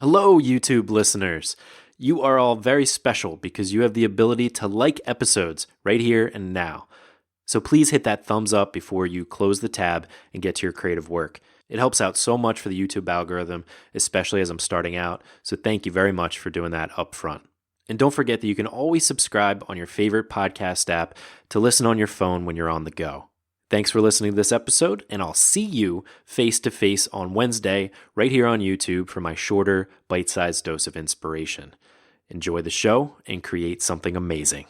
Hello, YouTube listeners. You are all very special because you have the ability to like episodes right here and now. So please hit that thumbs up before you close the tab and get to your creative work. It helps out so much for the YouTube algorithm, especially as I'm starting out. So thank you very much for doing that up front. And don't forget that you can always subscribe on your favorite podcast app to listen on your phone when you're on the go. Thanks for listening to this episode, and I'll see you face to face on Wednesday right here on YouTube for my shorter, bite-sized dose of inspiration. Enjoy the show and create something amazing.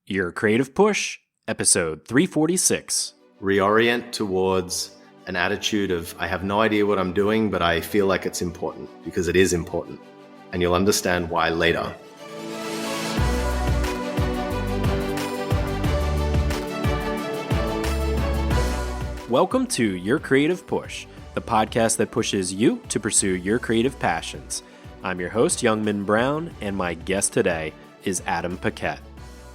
Your Creative Push, episode 346. Reorient towards an attitude of, I have no idea what I'm doing, but I feel like it's important because it is important. And you'll understand why later. Welcome to Your Creative Push, the podcast that pushes you to pursue your creative passions. I'm your host, Youngman Brown, and my guest today is Adam Paquette.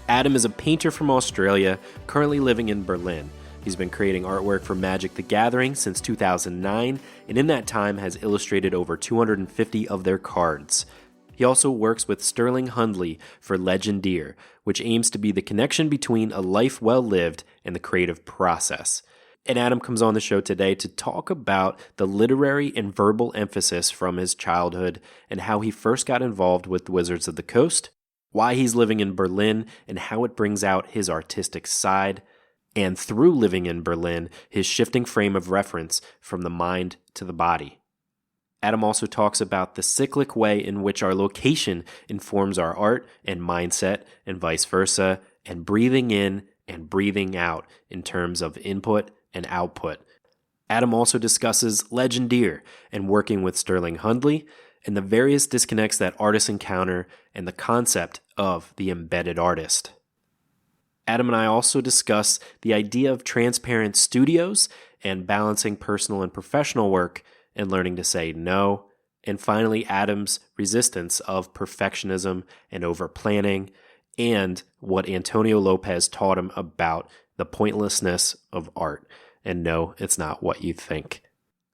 Adam is a painter from Australia, currently living in Berlin. He's been creating artwork for Magic the Gathering since 2009, and in that time has illustrated over 250 of their cards. He also works with Sterling Hundley for Legendeer, which aims to be the connection between a life well lived and the creative process. And Adam comes on the show today to talk about the literary and verbal emphasis from his childhood and how he first got involved with Wizards of the Coast, why he's living in Berlin and how it brings out his artistic side, and through living in Berlin, his shifting frame of reference from the mind to the body. Adam also talks about the cyclic way in which our location informs our art and mindset and vice versa, and breathing in and breathing out in terms of input and output. Adam also discusses Legendeer and working with Sterling Hundley and the various disconnects that artists encounter and the concept of the embedded artist. Adam and I also discuss the idea of transparent studios and balancing personal and professional work and learning to say no. And finally, Adam's resistance of perfectionism and over-planning and what Antonio Lopez taught him about the pointlessness of art. And no, it's not what you think.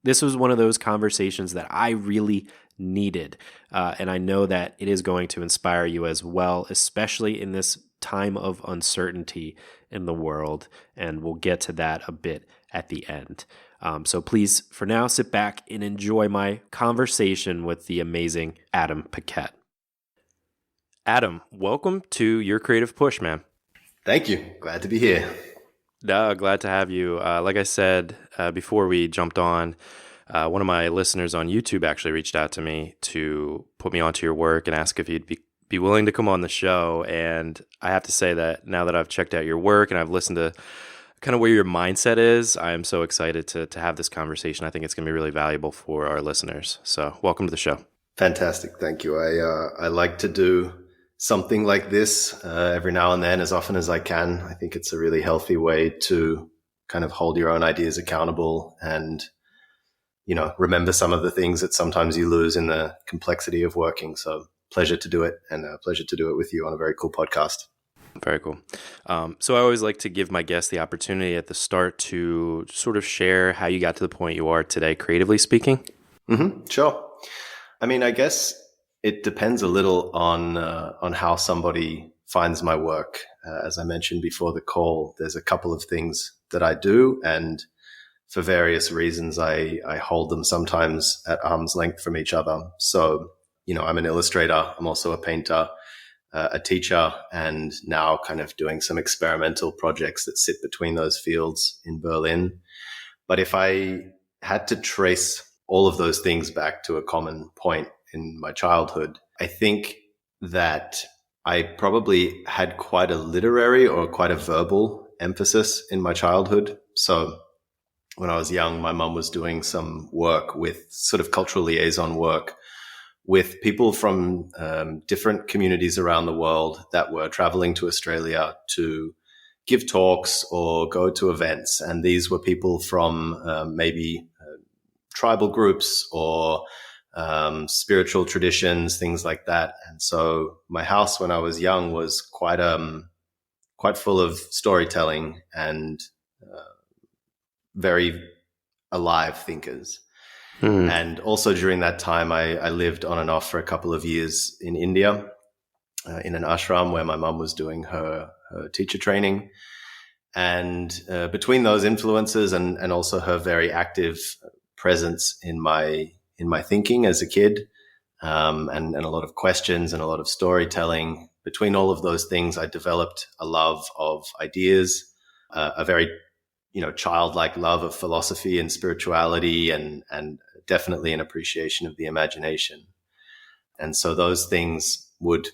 This was one of those conversations that I really needed. And I know that it is going to inspire you as well, especially in this time of uncertainty in the world. And we'll get to that a bit at the end. So please, for now, sit back and enjoy my conversation with the amazing Adam Paquette. Adam, welcome to Your Creative Push, man. Thank you. Glad to be here. Glad to have you. Like I said before we jumped on, one of my listeners on YouTube actually reached out to me to put me onto your work and ask if you'd be willing to come on the show. And I have to say that now that I've checked out your work and I've listened to kind of where your mindset is, I am so excited to have this conversation. I think it's going to be really valuable for our listeners. So welcome to the show. Fantastic. Thank you. I like to do something like this every now and then, as often as I can. I think it's a really healthy way to kind of hold your own ideas accountable and, remember some of the things that sometimes you lose in the complexity of working. So pleasure to do it, and a pleasure to do it with you on a very cool podcast. Very cool. So I always like to give my guests the opportunity at the start to sort of share how you got to the point you are today, creatively speaking. Mm-hmm. Sure. I mean, I guess it depends a little on how somebody finds my work. As I mentioned before the call, there's a couple of things that I do, and for various reasons, I hold them sometimes at arm's length from each other. So, I'm an illustrator. I'm also a painter, a teacher, and now kind of doing some experimental projects that sit between those fields in Berlin. But if I had to trace all of those things back to a common point in my childhood, I think that I probably had quite a literary or quite a verbal emphasis in my childhood. So when I was young, my mum was doing some work with sort of cultural liaison work with people from different communities around the world that were traveling to Australia to give talks or go to events. And these were people from maybe tribal groups or spiritual traditions, things like that. And so my house when I was young was quite full of storytelling and very alive thinkers. And also during that time, I lived on and off for a couple of years in India, in an ashram where my mum was doing her teacher training. And between those influences and also her very active presence in my thinking as a kid, and a lot of questions and a lot of storytelling, between all of those things, I developed a love of ideas, a very childlike love of philosophy and spirituality, and definitely an appreciation of the imagination. And so those things would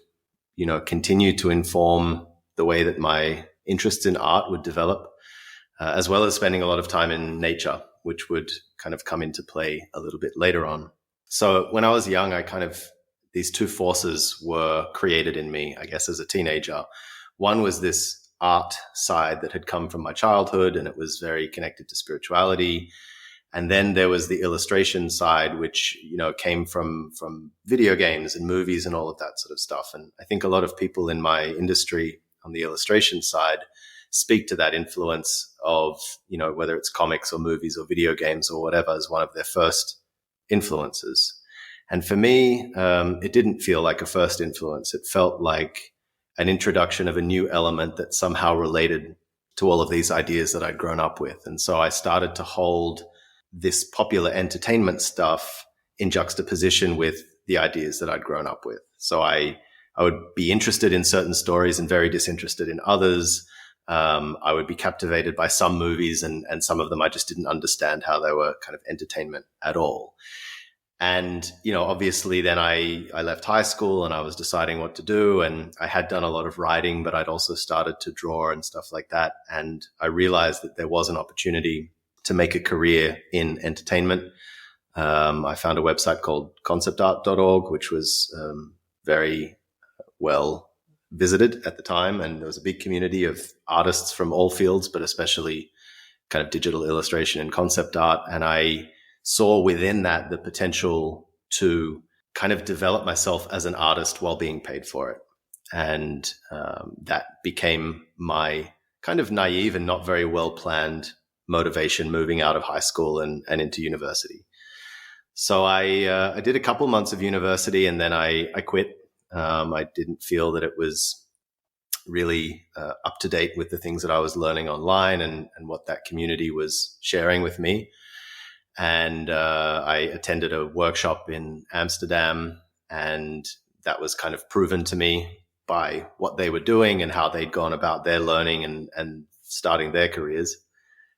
continue to inform the way that my interests in art would develop, as well as spending a lot of time in nature, which would kind of come into play a little bit later on. So when I was young, these two forces were created in me, I guess, as a teenager. One was this art side that had come from my childhood, and it was very connected to spirituality. And then there was the illustration side, which, came from video games and movies and all of that sort of stuff. And I think a lot of people in my industry on the illustration side speak to that influence of, whether it's comics or movies or video games or whatever, as one of their first influences. And for me, it didn't feel like a first influence. It felt like an introduction of a new element that somehow related to all of these ideas that I'd grown up with. And so I started to hold this popular entertainment stuff in juxtaposition with the ideas that I'd grown up with. So I would be interested in certain stories and very disinterested in others. I would be captivated by some movies, and some of them I just didn't understand how they were kind of entertainment at all. And, obviously then I left high school and I was deciding what to do, and I had done a lot of writing, but I'd also started to draw and stuff like that. And I realized that there was an opportunity to make a career in entertainment. I found a website called conceptart.org, which was very well visited at the time. And there was a big community of artists from all fields, but especially kind of digital illustration and concept art. And I saw within that the potential to kind of develop myself as an artist while being paid for it. And that became my kind of naive and not very well planned motivation moving out of high school and into university. So I did a couple months of university, and then I quit. I didn't feel that it was really up to date with the things that I was learning online and what that community was sharing with me. And I attended a workshop in Amsterdam, and that was kind of proven to me by what they were doing and how they'd gone about their learning and starting their careers.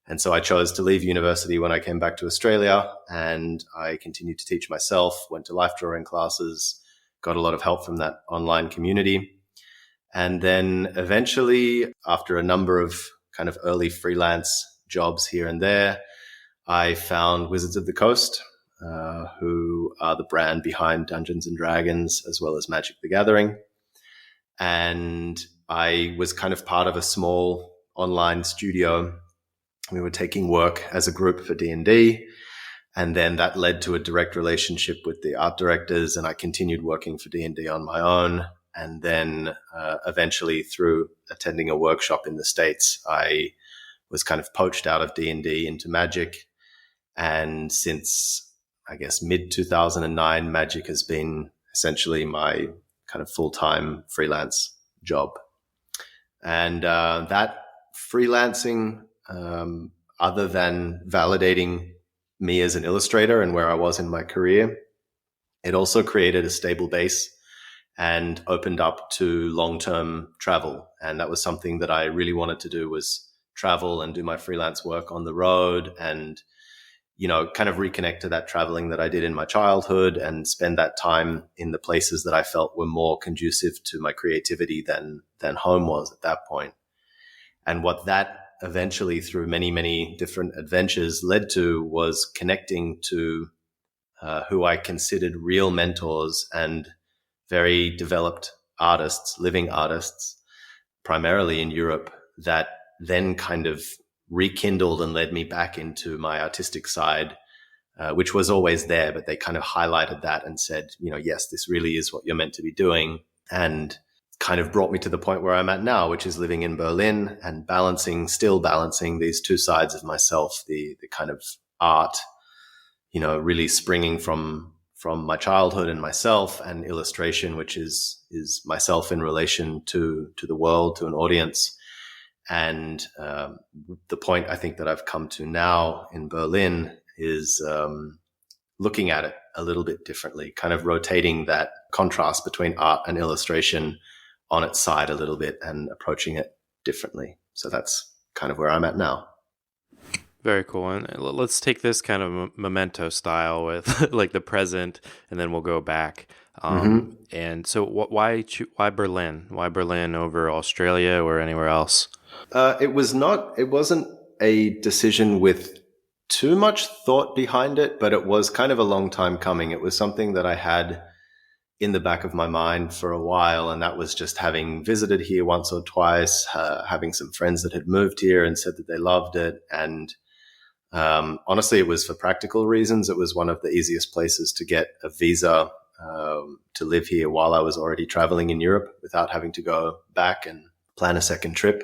And so I chose to leave university when I came back to Australia, and I continued to teach myself, went to life drawing classes, got a lot of help from that online community. And then eventually, after a number of kind of early freelance jobs here and there, I found Wizards of the Coast, who are the brand behind Dungeons and Dragons, as well as Magic the Gathering. And I was kind of part of a small online studio. We were taking work as a group for D&D, and then that led to a direct relationship with the art directors, and I continued working for D&D on my own. And then eventually, through attending a workshop in the States, I was kind of poached out of D&D into Magic. And since, I guess, mid-2009, Magic has been essentially my kind of full-time freelance job. And that freelancing, other than validating me as an illustrator and where I was in my career, it also created a stable base and opened up to long-term travel. And that was something that I really wanted to do, was travel and do my freelance work on the road and, kind of reconnect to that traveling that I did in my childhood and spend that time in the places that I felt were more conducive to my creativity than home was at that point. And what that eventually, through many, many different adventures, led to was connecting to who I considered real mentors and very developed artists, living artists, primarily in Europe, that then kind of rekindled and led me back into my artistic side, which was always there, but they kind of highlighted that and said, yes, this really is what you're meant to be doing. And kind of brought me to the point where I'm at now, which is living in Berlin and still balancing these two sides of myself, the kind of art, really springing from my childhood and myself, and illustration, which is myself in relation to the world, to an audience. And the point I think that I've come to now in Berlin is looking at it a little bit differently, kind of rotating that contrast between art and illustration on its side a little bit and approaching it differently. So that's kind of where I'm at now. Very cool. And let's take this kind of memento style with like the present, and then we'll go back. And so why Berlin? Why Berlin over Australia or anywhere else? It wasn't a decision with too much thought behind it, but it was kind of a long time coming. It was something that I had in the back of my mind for a while, and that was just having visited here once or twice, having some friends that had moved here and said that they loved it. And honestly, it was for practical reasons. It was one of the easiest places to get a visa to live here while I was already traveling in Europe without having to go back and plan a second trip.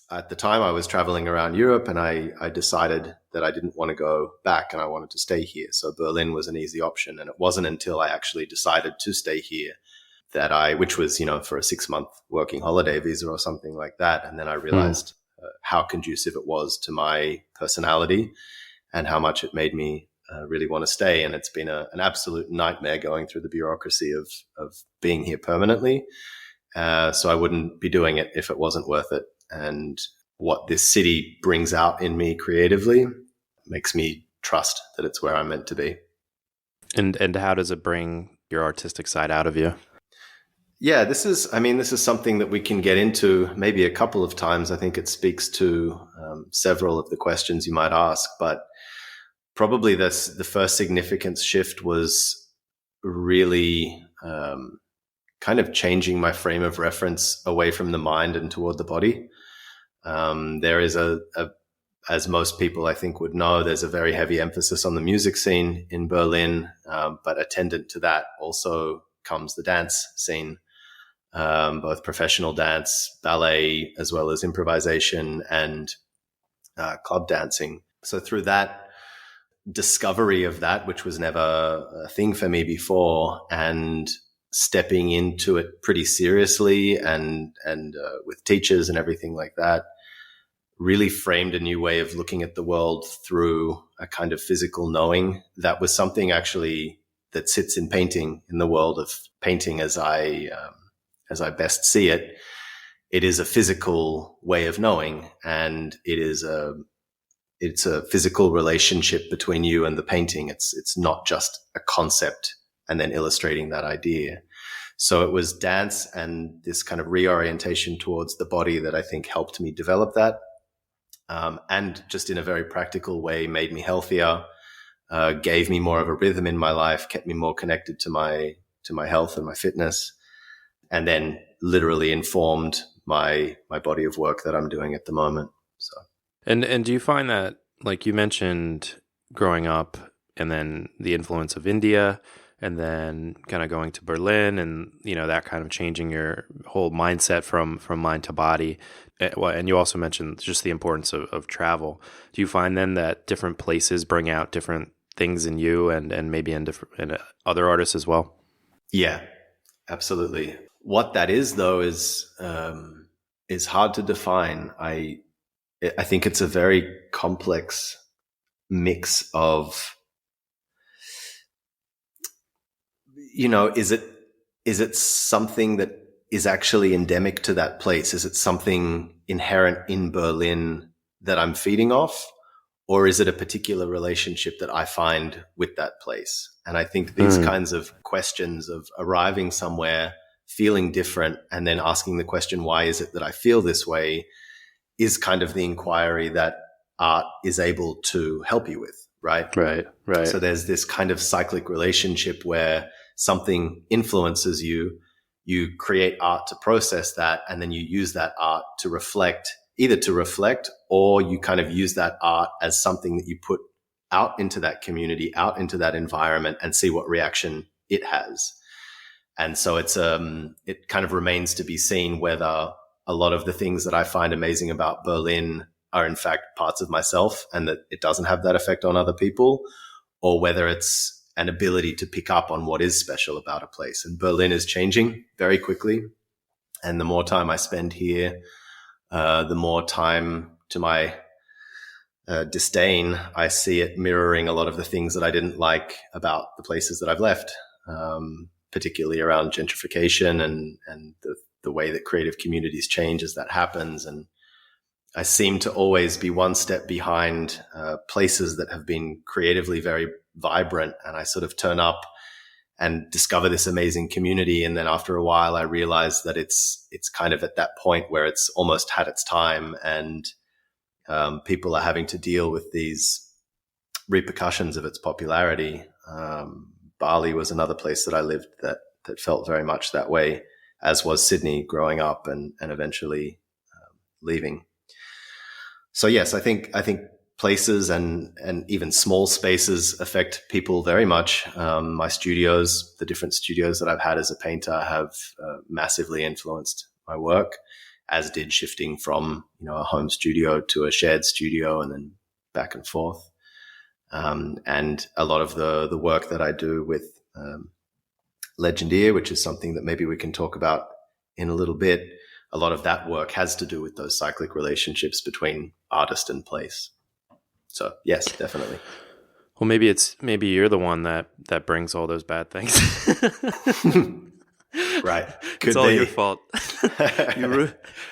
At the time, I was traveling around Europe, and I decided that I didn't want to go back and I wanted to stay here. So Berlin was an easy option. And it wasn't until I actually decided to stay here that which was, for a 6-month working holiday visa or something like that. And then I realized how conducive it was to my personality and how much it made me really want to stay. And it's been an absolute nightmare going through the bureaucracy of being here permanently. So I wouldn't be doing it if it wasn't worth it. And what this city brings out in me creatively makes me trust that it's where I'm meant to be. And how does it bring your artistic side out of you? Yeah, this is something that we can get into maybe a couple of times. I think it speaks to several of the questions you might ask, but probably the first significant shift was really kind of changing my frame of reference away from the mind and toward the body. There is as most people I think would know, there's a very heavy emphasis on the music scene in Berlin, but attendant to that also comes the dance scene, both professional dance, ballet, as well as improvisation and club dancing. So through that discovery of that, which was never a thing for me before, and stepping into it pretty seriously and with teachers and everything like that, really framed a new way of looking at the world through a kind of physical knowing. That was something actually that sits in painting, in the world of painting as I best see it. It is a physical way of knowing, and it's a physical relationship between you and the painting. It's not just a concept and then illustrating that idea. So it was dance and this kind of reorientation towards the body that I think helped me develop that. And just in a very practical way, made me healthier, gave me more of a rhythm in my life, kept me more connected to my health and my fitness, and then literally informed my body of work that I'm doing at the moment. So, and do you find that, like you mentioned, growing up and then the influence of India, and then kind of going to Berlin and, that kind of changing your whole mindset from mind to body. And you also mentioned just the importance of travel. Do you find then that different places bring out different things in you and maybe in other artists as well? Yeah, absolutely. What that is, though, is hard to define. I think it's a very complex mix of, is it something that is actually endemic to that place? Is it something inherent in Berlin that I'm feeding off? Or is it a particular relationship that I find with that place? And I think these kinds of questions of arriving somewhere, feeling different, and then asking the question, why is it that I feel this way, is kind of the inquiry that art is able to help you with, right? Right. So there's this kind of cyclic relationship where something influences you, you create art to process that, and then you use that art to reflect, or you kind of use that art as something that you put out into that community, out into that environment, and see what reaction it has. And so it kind of remains to be seen whether a lot of the things that I find amazing about Berlin are in fact parts of myself and that it doesn't have that effect on other people, or whether it's an ability to pick up on what is special about a place. And Berlin is changing very quickly. And the more time I spend here, the more time, to my disdain, I see it mirroring a lot of the things that I didn't like about the places that I've left, particularly around gentrification and the way that creative communities change as that happens. And I seem to always be one step behind places that have been creatively very vibrant. And I sort of turn up and discover this amazing community. And then after a while, I realize that it's kind of at that point where it's almost had its time, and people are having to deal with these repercussions of its popularity. Bali was another place that I lived that felt very much that way, as was Sydney growing up and eventually leaving. So yes, I think places and even small spaces affect people very much. My studios, the different studios that I've had as a painter, have massively influenced my work, as did shifting from a home studio to a shared studio and then back and forth. And a lot of the work that I do with Legendeer, which is something that maybe we can talk about in a little bit, a lot of that work has to do with those cyclic relationships between artist and place. So yes, definitely. Well, maybe you're the one that brings all those bad things. Right. It's all your fault.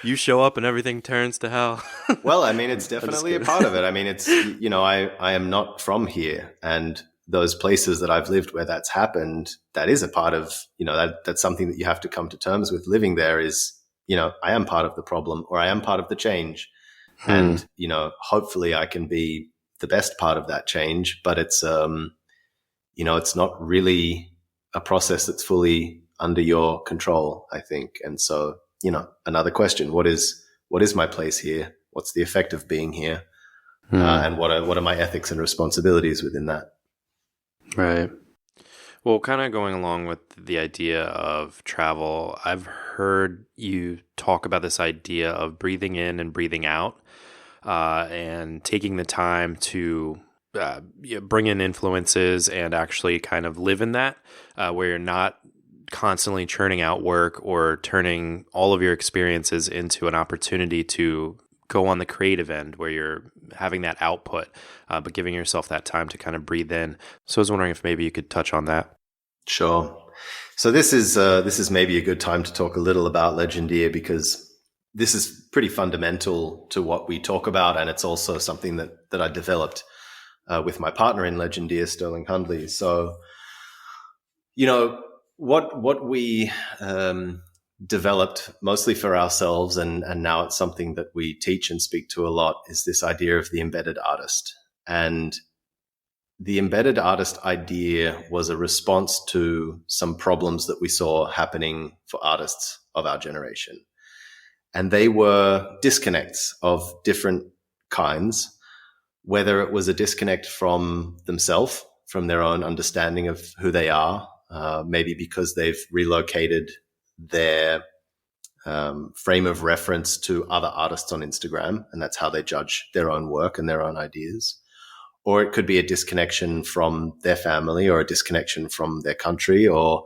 You show up and everything turns to hell. Well, I mean, it's definitely a part of it. I mean, it's, I am not from here, and those places that I've lived where that's happened, that is a part of, that's something that you have to come to terms with living there is, I am part of the problem, or I am part of the change. And, hopefully I can be the best part of that change, but it's, it's not really a process that's fully under your control, I think. And so, another question, what is my place here? What's the effect of being here? And what are my ethics and responsibilities within that? Right. Well, kind of going along with the idea of travel, I've heard you talk about this idea of breathing in and breathing out, and taking the time to bring in influences and actually kind of live in that, where you're not constantly churning out work or turning all of your experiences into an opportunity to go on the creative end where you're having that output, but giving yourself that time to kind of breathe in. So I was wondering if maybe you could touch on that. Sure. So this is maybe a good time to talk a little about Legendeer, because this is pretty fundamental to what we talk about. And it's also something that I developed with my partner in Legendeer, Sterling Hundley. So, what we developed mostly for ourselves, and now it's something that we teach and speak to a lot, is this idea of the embedded artist. And the embedded artist idea was a response to some problems that we saw happening for artists of our generation. And they were disconnects of different kinds, whether it was a disconnect from themselves, from their own understanding of who they are, maybe because they've relocated their frame of reference to other artists on Instagram, and that's how they judge their own work and their own ideas. Or it could be a disconnection from their family, or a disconnection from their country, or,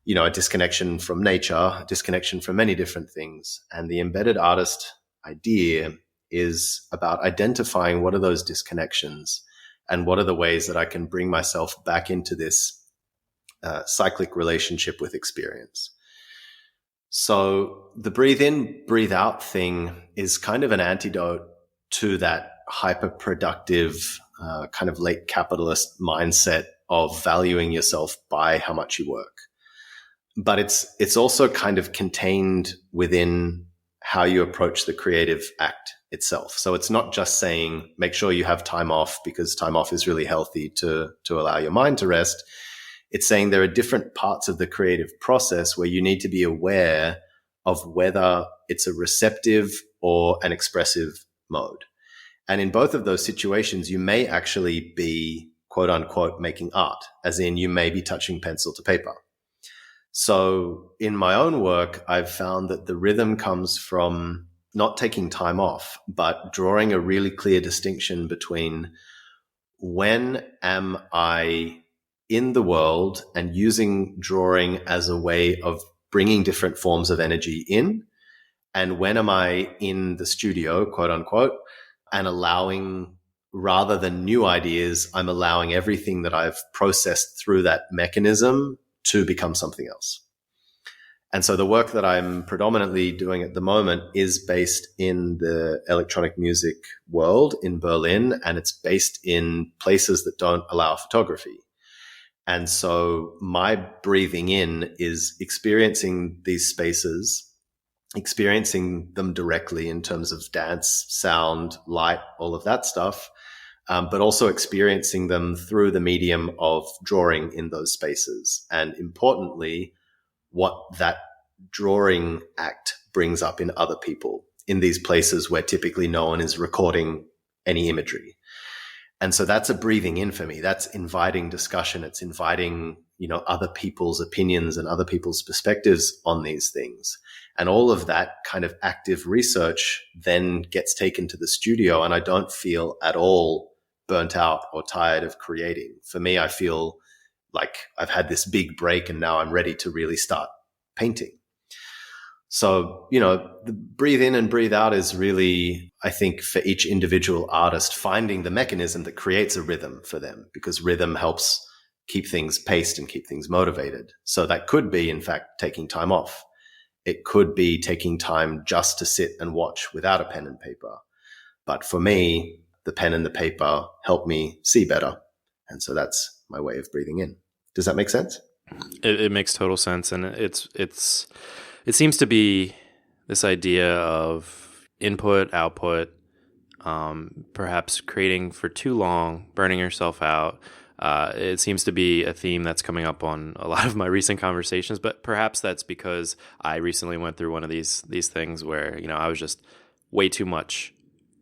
a disconnection from nature, a disconnection from many different things. And the embedded artist idea is about identifying what are those disconnections and what are the ways that I can bring myself back into this cyclic relationship with experience. So the breathe in, breathe out thing is kind of an antidote to that hyper-productive kind of late capitalist mindset of valuing yourself by how much you work. But it's also kind of contained within how you approach the creative act itself. So it's not just saying, make sure you have time off, because time off is really healthy to allow your mind to rest. It's saying there are different parts of the creative process where you need to be aware of whether it's a receptive or an expressive mode. And in both of those situations, you may actually be, quote unquote, making art, as in you may be touching pencil to paper. So in my own work, I've found that the rhythm comes from not taking time off, but drawing a really clear distinction between when am I in the world and using drawing as a way of bringing different forms of energy in? And when am I in the studio, quote unquote, and allowing, rather than new ideas, I'm allowing everything that I've processed through that mechanism to become something else. And so the work that I'm predominantly doing at the moment is based in the electronic music world in Berlin, and it's based in places that don't allow photography. And so my breathing in is experiencing these spaces, experiencing them directly in terms of dance, sound, light, all of that stuff, but also experiencing them through the medium of drawing in those spaces. And importantly, what that drawing act brings up in other people in these places where typically no one is recording any imagery. And so that's a breathing in for me. That's inviting discussion. It's inviting, other people's opinions and other people's perspectives on these things. And all of that kind of active research then gets taken to the studio, and I don't feel at all burnt out or tired of creating. For me, I feel like I've had this big break and now I'm ready to really start painting. So, the breathe in and breathe out is really, I think, for each individual artist, finding the mechanism that creates a rhythm for them, because rhythm helps keep things paced and keep things motivated. So that could be, in fact, taking time off. It could be taking time just to sit and watch without a pen and paper. But for me, the pen and the paper help me see better. And so that's my way of breathing in. Does that make sense? It makes total sense. And it seems to be this idea of input, output, perhaps creating for too long, burning yourself out. It seems to be a theme that's coming up on a lot of my recent conversations, but perhaps that's because I recently went through one of these things where, I was just way too much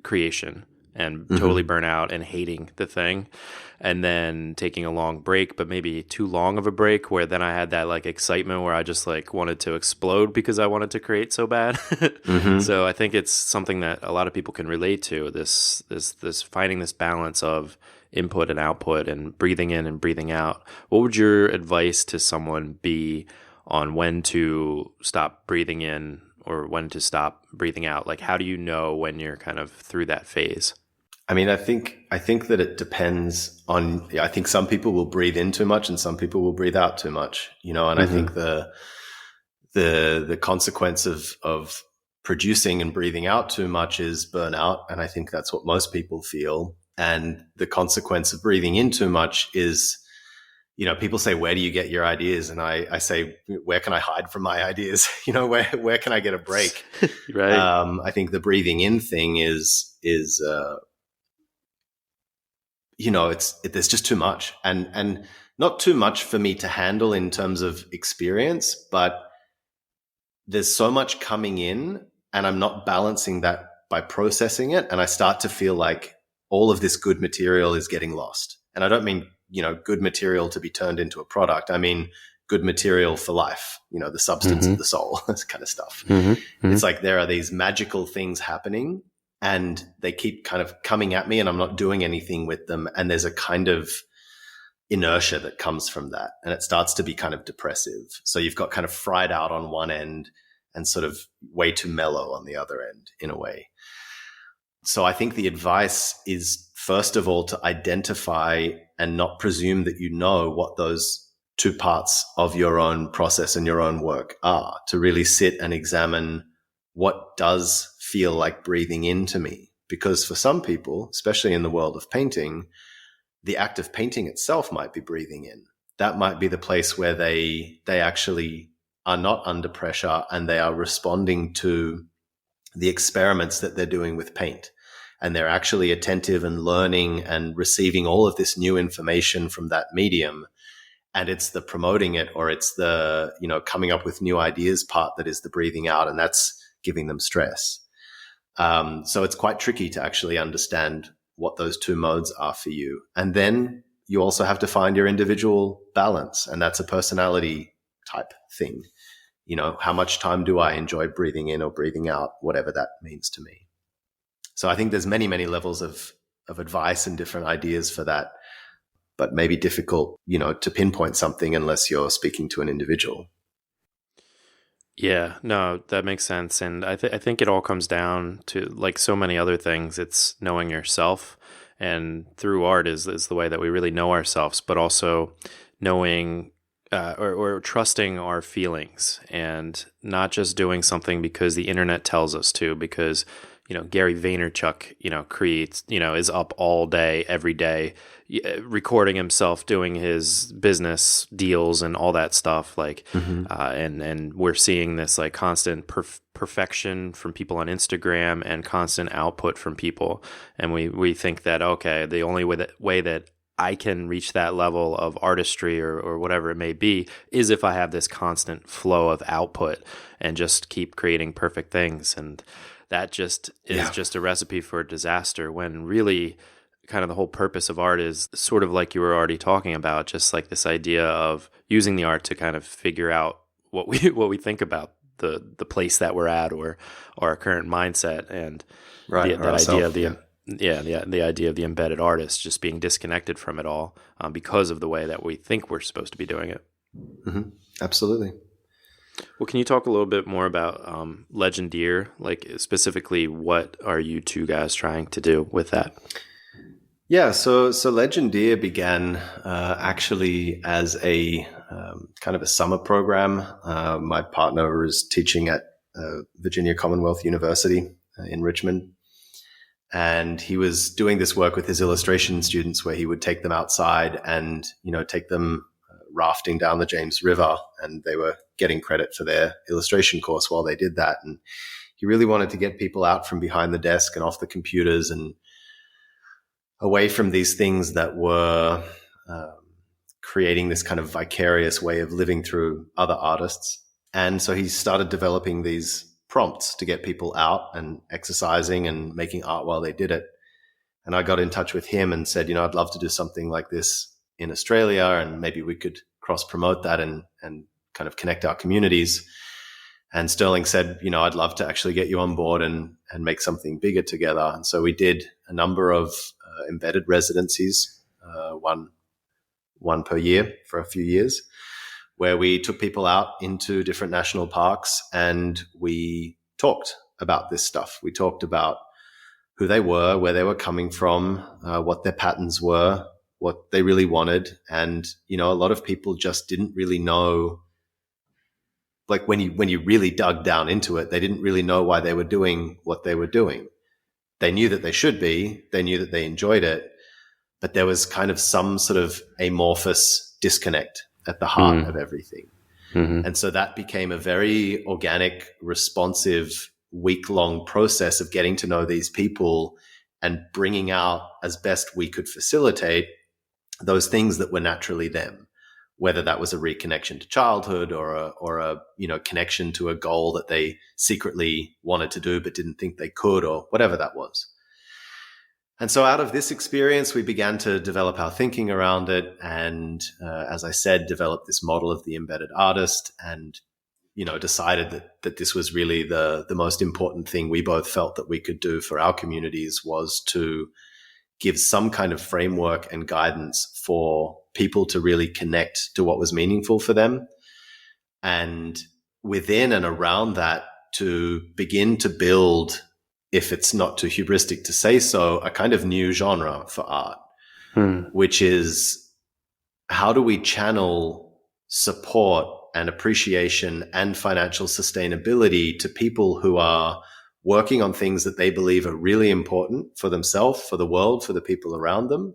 creation and totally burnt out and hating the thing, and then taking a long break, but maybe too long of a break, where then I had that excitement where I just wanted to explode because I wanted to create so bad. So I think it's something that a lot of people can relate to, this finding this balance of input and output and breathing in and breathing out. What would your advice to someone be on when to stop breathing in or when to stop breathing out? How do you know when you're kind of through that phase? I mean, I think that it depends on, I think some people will breathe in too much and some people will breathe out too much, and I think the consequence of producing and breathing out too much is burnout. And I think that's what most people feel. And the consequence of breathing in too much is, people say, where do you get your ideas? And I say, where can I hide from my ideas? Where can I get a break? Right. I think the breathing in thing is there's just too much and not too much for me to handle in terms of experience, but there's so much coming in and I'm not balancing that by processing it. And I start to feel like all of this good material is getting lost. And I don't mean, good material to be turned into a product. I mean, good material for life, the substance of the soul, this kind of stuff. It's like there are these magical things happening and they keep kind of coming at me and I'm not doing anything with them. And there's a kind of inertia that comes from that. And it starts to be kind of depressive. So you've got kind of fried out on one end and sort of way too mellow on the other end in a way. So I think the advice is, first of all, to identify and not presume that you know what those two parts of your own process and your own work are, to really sit and examine what does feel like breathing into me. Because for some people, especially in the world of painting, the act of painting itself might be breathing in. That might be the place where they actually are not under pressure and they are responding to the experiments that they're doing with paint. And they're actually attentive and learning and receiving all of this new information from that medium. And it's the promoting it, or it's the, coming up with new ideas part that is the breathing out. And that's giving them stress. So it's quite tricky to actually understand what those two modes are for you. And then you also have to find your individual balance. And that's a personality type thing. How much time do I enjoy breathing in or breathing out, whatever that means to me. So I think there's many, many levels of of advice and different ideas for that, but maybe difficult, to pinpoint something unless you're speaking to an individual. Yeah, no, that makes sense. And I think it all comes down to, like so many other things, it's knowing yourself. And through art is the way that we really know ourselves, but also knowing or trusting our feelings, and not just doing something because the internet tells us to, because Gary Vaynerchuk creates, is up all day every day recording himself doing his business deals and all that stuff, like and we're seeing this like constant perfection from people on Instagram and constant output from people, and we think that, okay, the only way that I can reach that level of artistry or whatever it may be is if I have this constant flow of output and just keep creating perfect things. And that just is just a recipe for disaster, when really kind of the whole purpose of art is sort of like you were already talking about, just like this idea of using the art to kind of figure out what we think about the place that we're at, or our current mindset, and that idea of the idea of the embedded artist just being disconnected from it all because of the way that we think we're supposed to be doing it. Mm-hmm. Absolutely. Well, can you talk a little bit more about Legendeer? Like, specifically, what are you two guys trying to do with that? Yeah, so Legendeer began actually as a kind of a summer program. My partner was teaching at Virginia Commonwealth University in Richmond, and he was doing this work with his illustration students, where he would take them outside and take them rafting down the James River, and they were getting credit for their illustration course while they did that. And he really wanted to get people out from behind the desk and off the computers and away from these things that were creating this kind of vicarious way of living through other artists. And so he started developing these prompts to get people out and exercising and making art while they did it. And I got in touch with him and said, I'd love to do something like this in Australia, and maybe we could cross promote that and kind of connect our communities. And Sterling said, I'd love to actually get you on board and make something bigger together. And so we did a number of embedded residencies, one per year for a few years, where we took people out into different national parks and we talked about this stuff. We talked about who they were, where they were coming from, what their patterns were, what they really wanted. And, a lot of people just didn't really know, like when you really dug down into it, they didn't really know why they were doing what they were doing. They knew that they should be, they knew that they enjoyed it, but there was kind of some sort of amorphous disconnect at the heart of everything. Mm-hmm. And so that became a very organic, responsive, week-long process of getting to know these people and bringing out, as best we could facilitate, those things that were naturally them, whether that was a reconnection to childhood or a connection to a goal that they secretly wanted to do but didn't think they could, or whatever that was. And so out of this experience, we began to develop our thinking around it. And as I said, develop this model of the embedded artist, and decided that this was really the most important thing we both felt that we could do for our communities, was to give some kind of framework and guidance for people to really connect to what was meaningful for them. And within and around that, to begin to build, if it's not too hubristic to say so, a kind of new genre for art, which is, how do we channel support and appreciation and financial sustainability to people who are working on things that they believe are really important for themselves, for the world, for the people around them,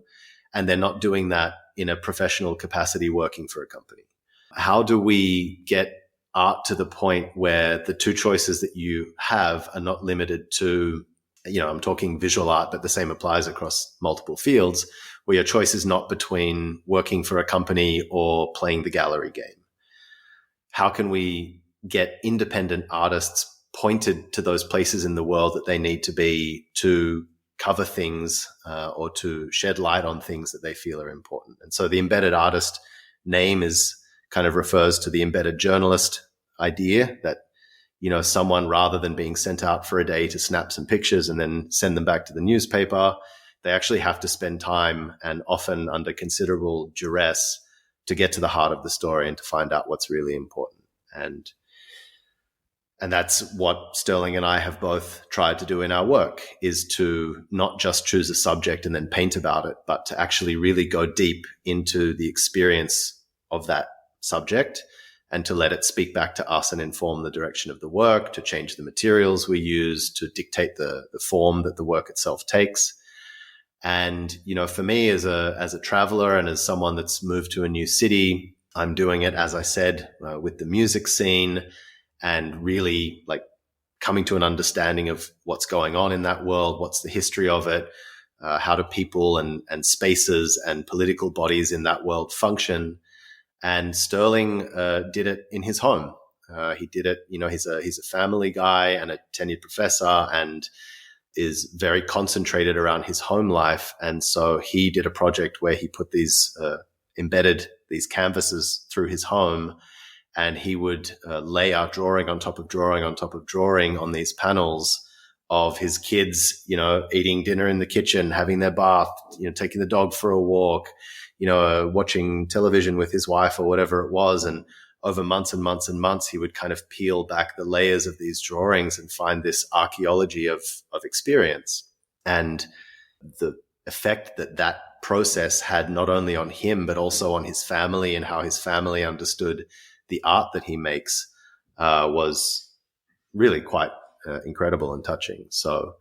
and they're not doing that in a professional capacity working for a company? How do we get art to the point where the two choices that you have are not limited to, I'm talking visual art, but the same applies across multiple fields, where your choice is not between working for a company or playing the gallery game? How can we get independent artists pointed to those places in the world that they need to be to cover things or to shed light on things that they feel are important? And so the embedded artist name kind of refers to the embedded journalist idea that, someone, rather than being sent out for a day to snap some pictures and then send them back to the newspaper, they actually have to spend time, and often under considerable duress, to get to the heart of the story and to find out what's really important. And that's what Sterling and I have both tried to do in our work, is to not just choose a subject and then paint about it, but to actually really go deep into the experience of that subject and to let it speak back to us and inform the direction of the work, to change the materials we use, to dictate the form that the work itself takes. And, for me as a traveler and as someone that's moved to a new city, I'm doing it, as I said, with the music scene, and really like coming to an understanding of what's going on in that world, what's the history of it, how do people and spaces and political bodies in that world function. And Sterling did it in his home. He did it, he's a family guy and a tenured professor and is very concentrated around his home life. And so he did a project where he put embedded these canvases through his home, and he would lay out drawing on top of drawing on top of drawing on these panels of his kids, eating dinner in the kitchen, having their bath, taking the dog for a walk, watching television with his wife or whatever it was. And over months and months and months, he would kind of peel back the layers of these drawings and find this archaeology of experience. And the effect that process had not only on him, but also on his family and how his family understood the art that he makes was really quite incredible and touching. So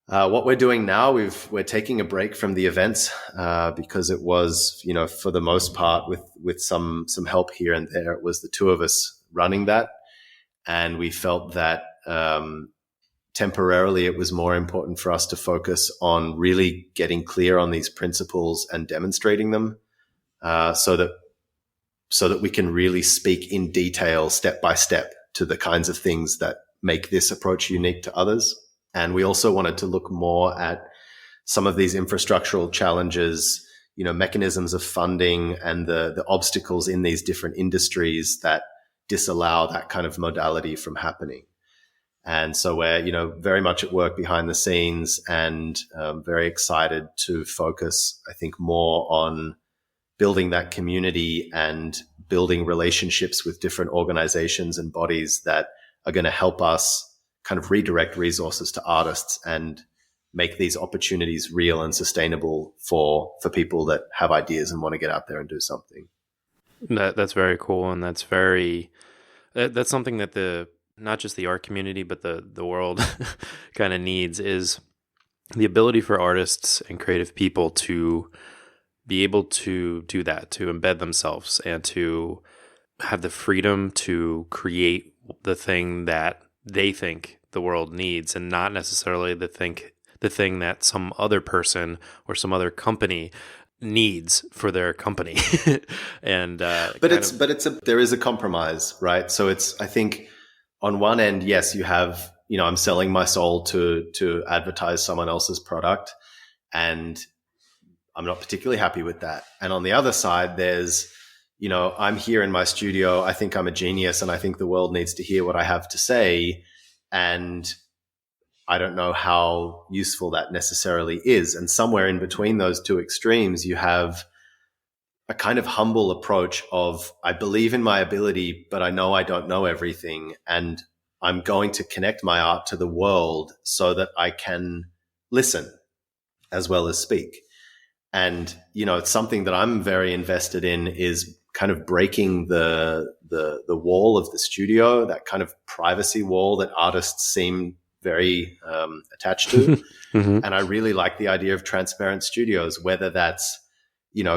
what we're doing now, we're taking a break from the events because it was, for the most part, with some help here and there, it was the two of us running that, and we felt that temporarily it was more important for us to focus on really getting clear on these principles and demonstrating them, so that we can really speak in detail, step by step, to the kinds of things that make this approach unique to others. And we also wanted to look more at some of these infrastructural challenges, mechanisms of funding and the obstacles in these different industries that disallow that kind of modality from happening. And so we're, very much at work behind the scenes, and very excited to focus, I think, more on building that community and building relationships with different organizations and bodies that are going to help us kind of redirect resources to artists and make these opportunities real and sustainable for people that have ideas and want to get out there and do something. That's very cool. And that's something that not just the art community, but the world kind of needs, is the ability for artists and creative people to be able to do that, to embed themselves and to have the freedom to create the thing that they think the world needs, and not necessarily the thing that some other person or some other company needs for their company. And there is a compromise, right? So I think on one end, yes, you have, I'm selling my soul to advertise someone else's product, and I'm not particularly happy with that. And on the other side, there's, I'm here in my studio. I think I'm a genius, and I think the world needs to hear what I have to say. And I don't know how useful that necessarily is. And somewhere in between those two extremes, you have a kind of humble approach of, I believe in my ability, but I know I don't know everything. And I'm going to connect my art to the world so that I can listen as well as speak. And, it's something that I'm very invested in, is kind of breaking the wall of the studio, that kind of privacy wall that artists seem very attached to. Mm-hmm. And I really like the idea of transparent studios, whether that's,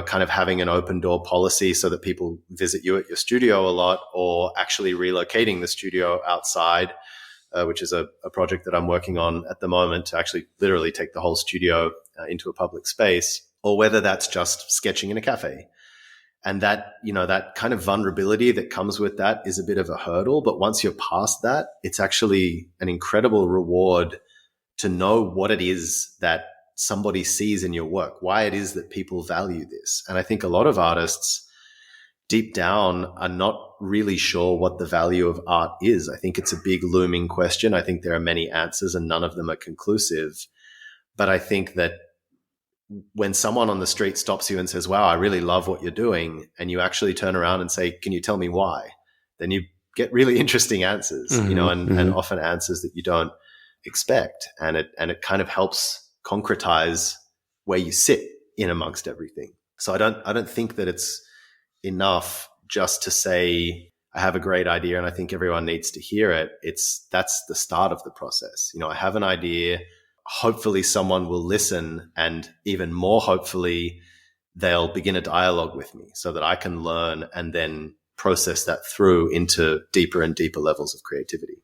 kind of having an open door policy so that people visit you at your studio a lot, or actually relocating the studio outside, which is a project that I'm working on at the moment, to actually literally take the whole studio into a public space, or whether that's just sketching in a cafe. And that, that kind of vulnerability that comes with that is a bit of a hurdle. But once you're past that, it's actually an incredible reward to know what it is that somebody sees in your work, why it is that people value this. And I think a lot of artists deep down are not really sure what the value of art is. I think it's a big looming question. I think there are many answers and none of them are conclusive. But I think that when someone on the street stops you and says, wow, I really love what you're doing, and you actually turn around and say, can you tell me why? Then you get really interesting answers, and often answers that you don't expect. And it kind of helps concretize where you sit in amongst everything. So I don't think that it's enough just to say, I have a great idea and I think everyone needs to hear it. That's the start of the process. I have an idea. Hopefully someone will listen, and even more hopefully they'll begin a dialogue with me so that I can learn and then process that through into deeper and deeper levels of creativity.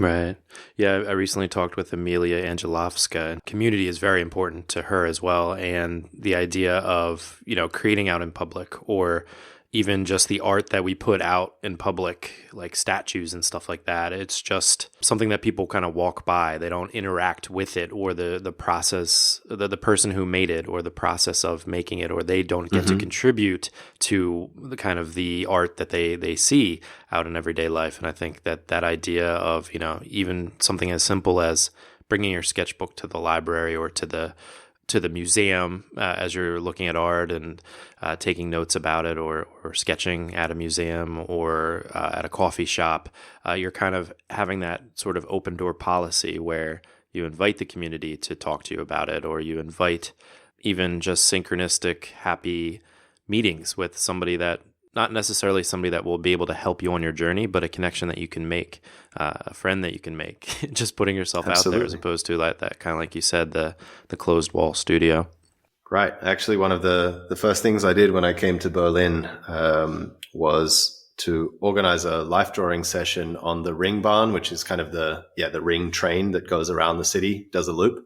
Right. Yeah, I recently talked with Amelia Angelovska. Community is very important to her as well. And the idea of, creating out in public, or even just the art that we put out in public, like statues and stuff like that. It's just something that people kind of walk by. They don't interact with it, or the process, the person who made it, or the process of making it, or they don't get to contribute to the kind of the art that they see out in everyday life. And I think that idea of, even something as simple as bringing your sketchbook to the library or to the museum as you're looking at art and taking notes about it, or sketching at a museum or at a coffee shop, you're kind of having that sort of open door policy where you invite the community to talk to you about it, or you invite even just synchronistic, happy meetings with somebody that, not necessarily somebody that will be able to help you on your journey, but a connection that you can make, a friend that you can make, just putting yourself out there, as opposed to that kind of, like you said, the closed wall studio. Right. Actually, one of the first things I did when I came to Berlin was to organize a life drawing session on the Ringbahn, which is kind of the ring train that goes around the city, does a loop.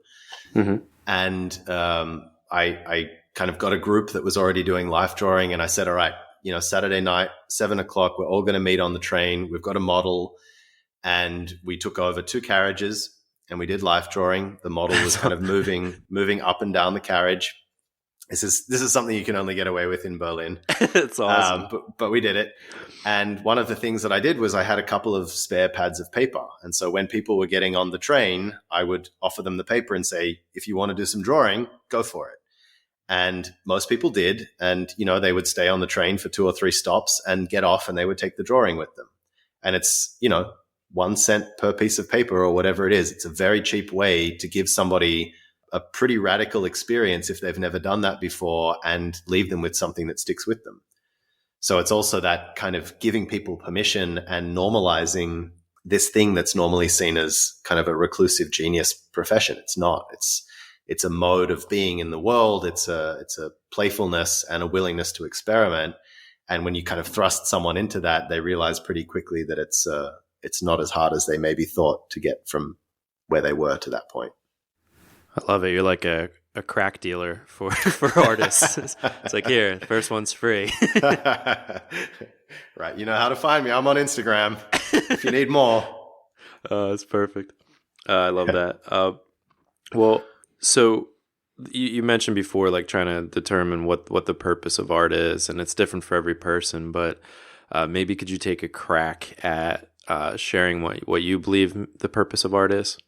And I kind of got a group that was already doing life drawing, and I said, all right, Saturday night, 7:00, we're all going to meet on the train. We've got a model, and we took over 2 carriages and we did life drawing. The model was kind of moving up and down the carriage. This is something you can only get away with in Berlin. It's awesome. But we did it. And one of the things that I did was I had a couple of spare pads of paper. And so when people were getting on the train, I would offer them the paper and say, if you want to do some drawing, go for it. And most people did. And, they would stay on the train for 2 or 3 stops and get off, and they would take the drawing with them. And it's, 1 cent per piece of paper or whatever it is. It's a very cheap way to give somebody a pretty radical experience if they've never done that before, and leave them with something that sticks with them. So it's also that kind of giving people permission and normalizing this thing that's normally seen as kind of a reclusive genius profession. It's not. It's a mode of being in the world. It's a playfulness and a willingness to experiment. And when you kind of thrust someone into that, they realize pretty quickly that it's not as hard as they maybe thought to get from where they were to that point. I love it. You're like a crack dealer for artists. It's like, here, the first one's free. Right. You know how to find me. I'm on Instagram if you need more. That's perfect. I love that. Well, so you mentioned before, like trying to determine what the purpose of art is, and it's different for every person, but maybe could you take a crack at sharing what you believe the purpose of art is?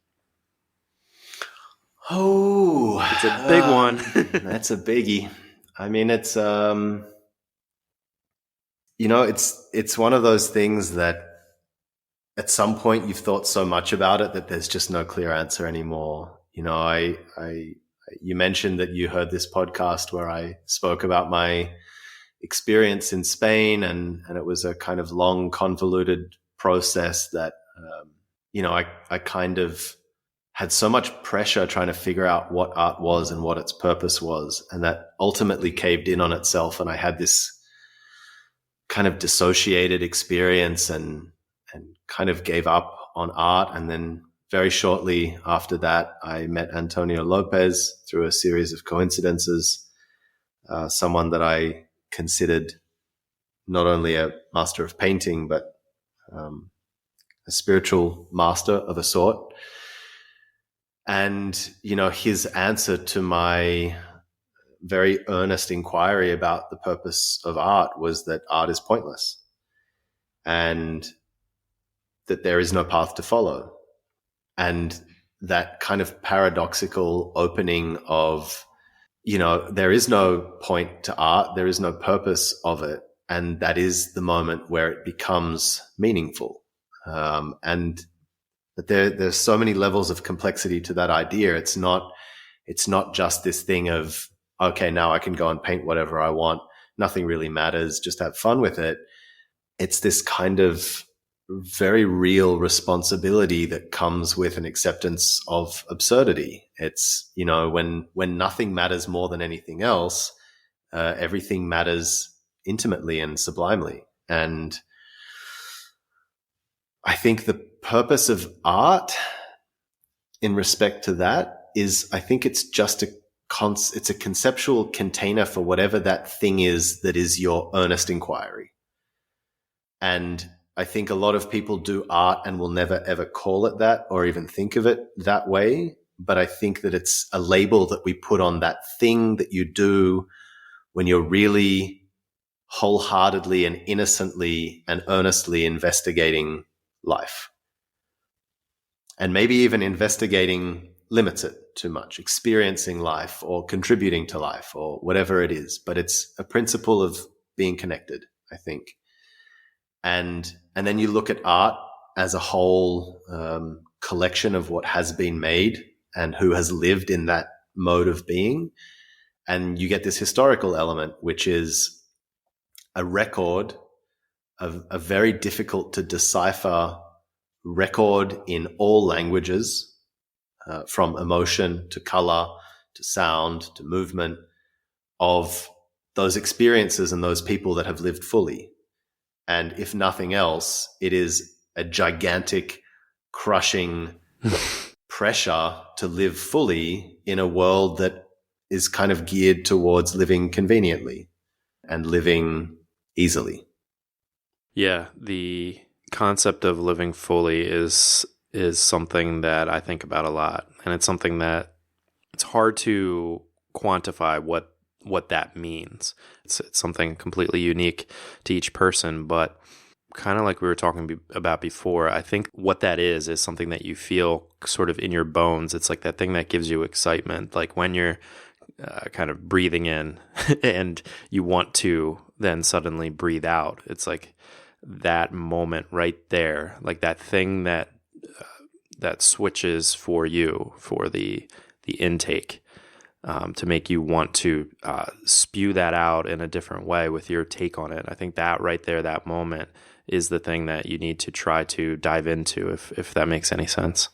Oh, it's a big one. That's a biggie. I mean, it's it's one of those things that at some point you've thought so much about it that there's just no clear answer anymore. You mentioned that you heard this podcast where I spoke about my experience in Spain, and it was a kind of long, convoluted process that, I kind of had so much pressure trying to figure out what art was and what its purpose was. And that ultimately caved in on itself. And I had this kind of dissociated experience and kind of gave up on art. And then very shortly after that, I met Antonio Lopez through a series of coincidences, someone that I considered not only a master of painting, but a spiritual master of a sort. And, his answer to my very earnest inquiry about the purpose of art was that art is pointless and that there is no path to follow. And that kind of paradoxical opening of there is no point to art. There is no purpose of it. And that is the moment where it becomes meaningful. And there's so many levels of complexity to that idea. It's not just this thing of, okay, now I can go and paint whatever I want. Nothing really matters. Just have fun with it. It's this kind of very real responsibility that comes with an acceptance of absurdity. It's, when nothing matters more than anything else, everything matters intimately and sublimely. And I think the purpose of art in respect to that is, I think it's just it's a conceptual container for whatever that thing is that is your earnest inquiry. And I think a lot of people do art and will never ever call it that or even think of it that way. But I think that it's a label that we put on that thing that you do when you're really wholeheartedly and innocently and earnestly investigating life. And maybe even investigating limits it too much, experiencing life or contributing to life or whatever it is. But it's a principle of being connected, I think. And then you look at art as a whole collection of what has been made and who has lived in that mode of being. And you get this historical element, which is a record of a very difficult to decipher record in all languages, from emotion to color to sound to movement, of those experiences and those people that have lived fully. And if nothing else, it is a gigantic, crushing pressure to live fully in a world that is kind of geared towards living conveniently and living easily. Yeah, the concept of living fully is something that I think about a lot. And it's something that it's hard to quantify what that means. It's something completely unique to each person, but kind of like we were talking about before, I think what that is something that you feel sort of in your bones. It's like that thing that gives you excitement, like when you're kind of breathing in and you want to then suddenly breathe out. It's like that moment right there, like that thing that switches for you for the intake. To make you want to spew that out in a different way with your take on it. I think that right there, that moment, is the thing that you need to try to dive into, if that makes any sense.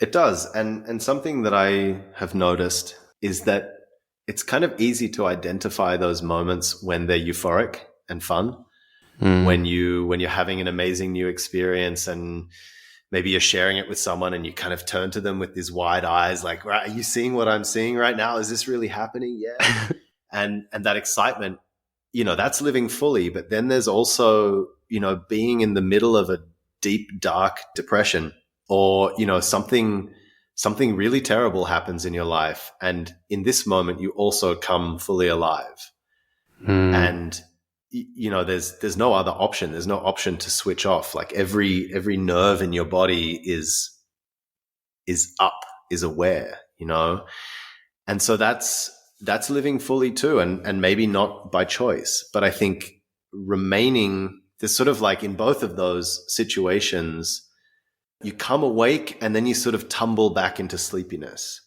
It does. And something that I have noticed is that it's kind of easy to identify those moments when they're euphoric and fun, when you're having an amazing new experience and maybe you're sharing it with someone and you kind of turn to them with these wide eyes, like, right, are you seeing what I'm seeing right now? Is this really happening? Yeah. and that excitement, that's living fully. But then there's also, being in the middle of a deep, dark depression or, something really terrible happens in your life. And in this moment, you also come fully alive. And there's no other option. There's no option to switch off. Like every nerve in your body is up, is aware, And so that's living fully too. And maybe not by choice, but I think remaining, there's sort of like in both of those situations, you come awake and then you sort of tumble back into sleepiness.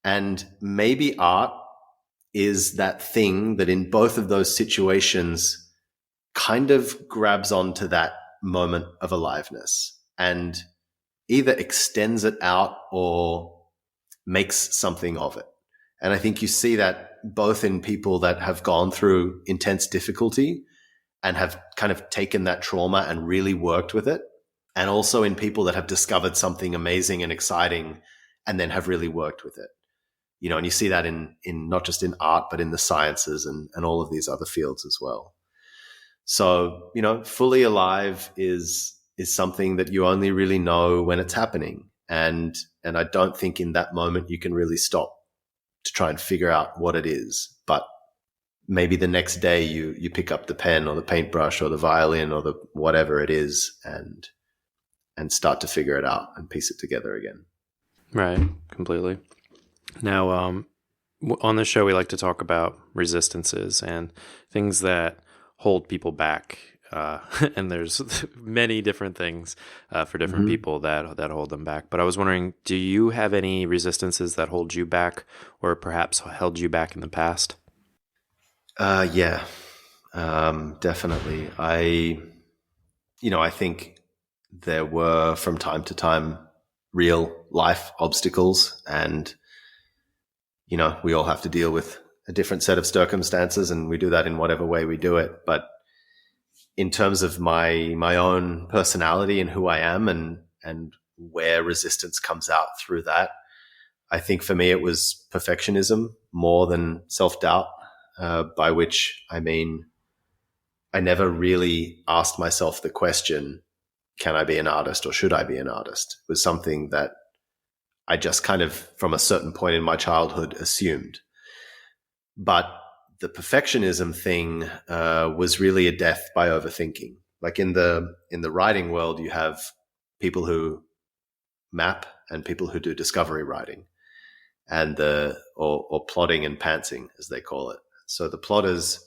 And maybe art is that thing that in both of those situations kind of grabs onto that moment of aliveness and either extends it out or makes something of it. And I think you see that both in people that have gone through intense difficulty and have kind of taken that trauma and really worked with it, and also in people that have discovered something amazing and exciting and then have really worked with it. And you see that in not just in art, but in the sciences and all of these other fields as well. So, fully alive is something that you only really know when it's happening. And I don't think in that moment you can really stop to try and figure out what it is. But maybe the next day you pick up the pen or the paintbrush or the violin or the whatever it is and start to figure it out and piece it together again. Right. Completely. Now, On this show, we like to talk about resistances and things that hold people back. And there's many different things for different people that hold them back. But I was wondering, do you have any resistances that hold you back, or perhaps held you back in the past? Yeah, definitely. I think there were from time to time real life obstacles, and we all have to deal with a different set of circumstances, and we do that in whatever way we do it. But in terms of my own personality and who I am, and where resistance comes out through that, I think for me it was perfectionism more than self-doubt, by which I mean I never really asked myself the question, can I be an artist or should I be an artist? It was something that I just kind of, from a certain point in my childhood, assumed. But the perfectionism thing was really a death by overthinking. Like in the writing world, you have people who map and people who do discovery writing, and or plotting and pantsing, as they call it. So the plotters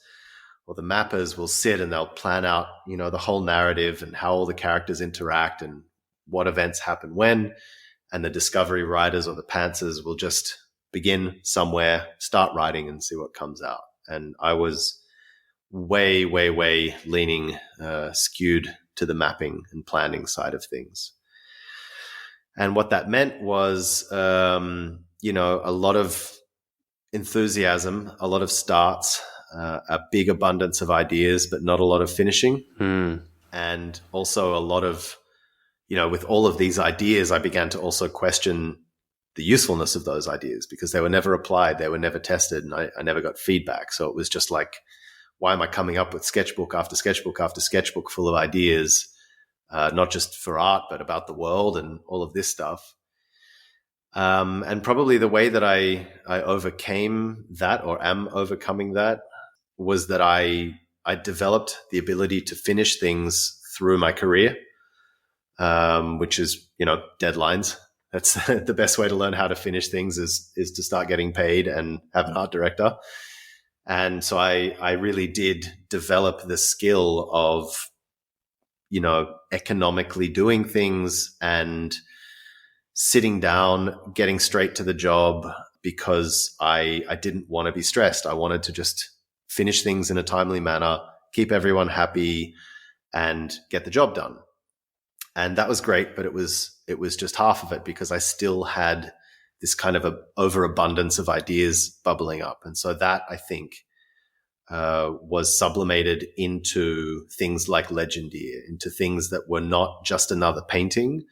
or the mappers will sit and they'll plan out, the whole narrative and how all the characters interact and what events happen when. And the discovery writers or the pantsers will just begin somewhere, start writing, and see what comes out. And I was way, way, way leaning skewed to the mapping and planning side of things. And what that meant was, a lot of enthusiasm, a lot of starts, a big abundance of ideas, but not a lot of finishing. And also a lot of, with all of these ideas, I began to also question the usefulness of those ideas because they were never applied, they were never tested, and I never got feedback. So it was just like, why am I coming up with sketchbook after sketchbook after sketchbook full of ideas, not just for art, but about the world and all of this stuff. And probably the way that I overcame that, or am overcoming that, was that I developed the ability to finish things through my career, which is, deadlines. That's the best way to learn how to finish things is to start getting paid and have an art director. And so I really did develop the skill of, economically doing things and sitting down, getting straight to the job, because I didn't want to be stressed. I wanted to just finish things in a timely manner, keep everyone happy, and get the job done. And that was great, but it was just half of it because I still had this kind of overabundance of ideas bubbling up. And so that, I think, was sublimated into things like Legendeer, into things that were not just another painting,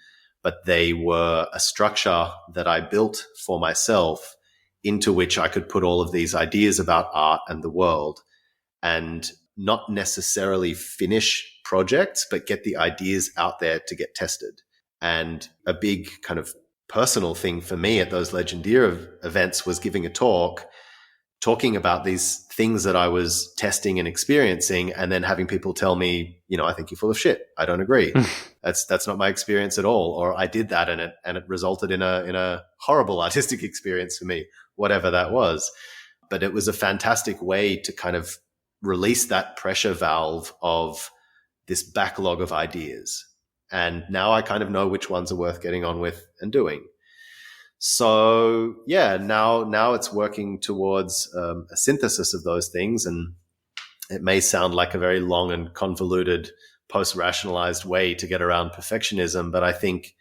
but they were a structure that I built for myself into which I could put all of these ideas about art and the world, and not necessarily finish projects, but get the ideas out there to get tested. And a big kind of personal thing for me at those Legendeer events was giving a talk, talking about these things that I was testing and experiencing, and then having people tell me, I think you're full of shit. I don't agree. That's not my experience at all. Or I did that and it resulted in a horrible artistic experience for me, whatever that was. But it was a fantastic way to kind of release that pressure valve of this backlog of ideas. And now I kind of know which ones are worth getting on with and doing. So yeah, now it's working towards a synthesis of those things. And it may sound like a very long and convoluted post-rationalized way to get around perfectionism. But I think,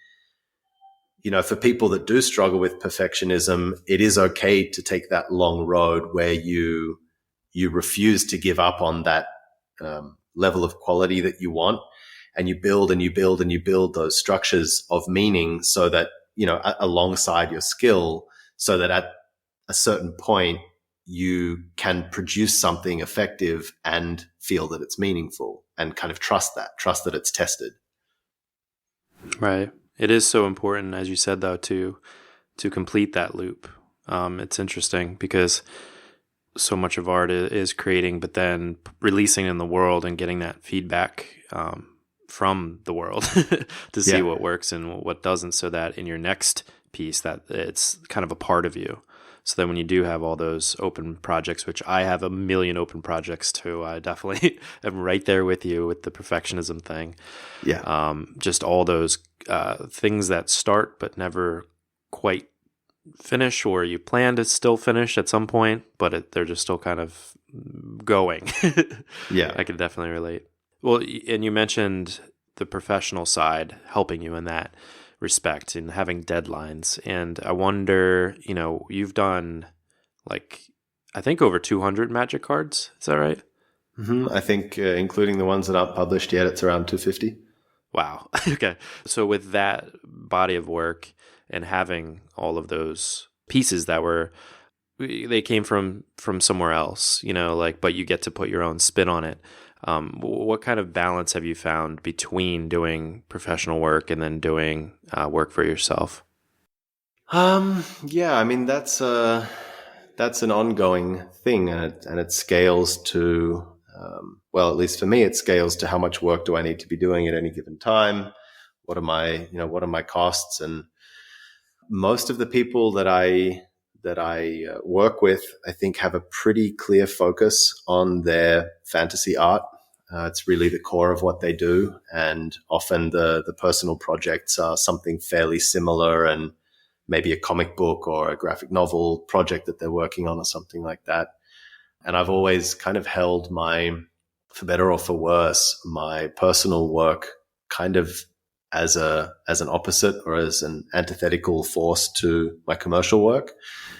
for people that do struggle with perfectionism, it is okay to take that long road where you refuse to give up on that level of quality that you want, and you build and you build and you build those structures of meaning so that, alongside your skill, so that at a certain point you can produce something effective and feel that it's meaningful and kind of trust that it's tested. Right. It is so important, as you said, though, to complete that loop. It's interesting because so much of art is creating, but then releasing in the world and getting that feedback from the world to see what works and what doesn't, so that in your next piece that it's kind of a part of you. So then when you do have all those open projects, which I have a million open projects too, I definitely am right there with you with the perfectionism thing. Yeah. Just all those things that start but never quite finish, or you plan to still finish at some point, but they're just still kind of going. Yeah. I can definitely relate. Well, and you mentioned the professional side helping you in that respect and having deadlines. And I wonder, you've done like, I think over 200 Magic cards. Is that right? I think including the ones that aren't published yet, it's around 250. Wow. Okay. So with that body of work and having all of those pieces they came from somewhere else, but you get to put your own spin on it. What kind of balance have you found between doing professional work and then doing work for yourself? Yeah, I mean, that's an ongoing thing, and it scales to, well, at least for me, it scales to how much work do I need to be doing at any given time? What are my costs? And most of the people that I work with, I think, have a pretty clear focus on their fantasy art. It's really the core of what they do, and often the personal projects are something fairly similar, and maybe a comic book or a graphic novel project that they're working on or something like that. And I've always kind of held for better or for worse, my personal work kind of as an opposite or as an antithetical force to my commercial work.